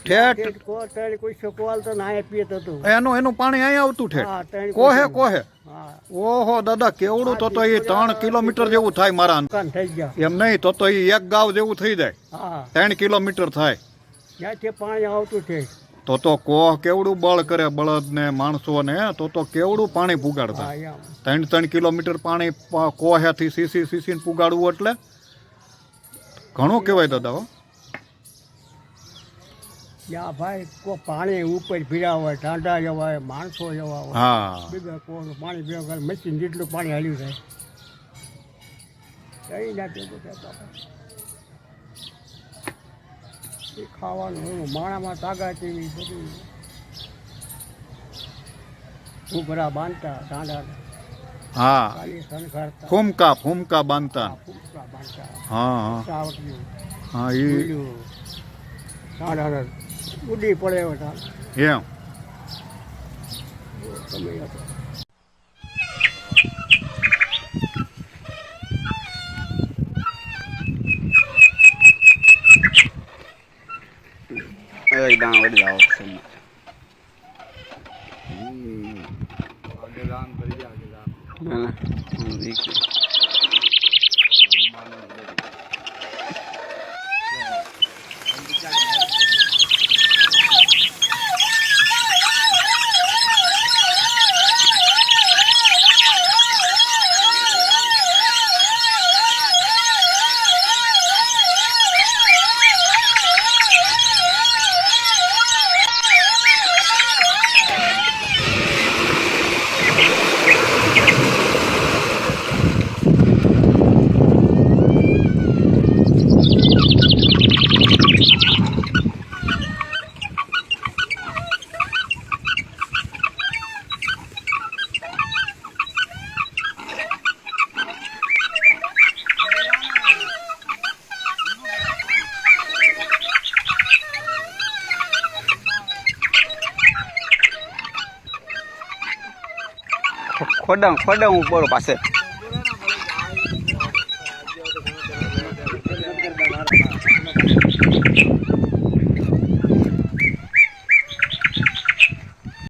ઠેઠ કોઈ કોલ તો ના પીએ તો એનું પાણી અહીંયા આવતું ઠેઠ કોહે ઓહો દાદા કેવડું તો એ 3 કિલોમીટર જેવું થાય મારા થઈ ગયા એમ નહીં તો એ એક ગાવ જેવું થઈ જાય 3 કિલોમીટર થાય ત્યાંથી પાણી આવતું છે તો કોહ કેવડું બળ કરે બળદ ને માણસો ને તો કેવડું પાણી પુગાડતા 3 કિલોમીટર પાણી કોહેથી સીસી પુગાડવું એટલે ઘણું કહેવાય દાદા હો યા ભાઈ પાણી ઉપર ભીડા હોય ટાંડા જવાય માણસો જવા હોય બીજા પાણી ભેગા મશીન જેટલું પાણી હાલ્યું થાય કઈ નાખે ખાવાનું એવું માણામાં તાગાત એવી બધું ઉભરા બાંધતા ટાંડા ફૂમકા બાંધતા ઉડી પડે એમ ખોડા ઉપર પાસે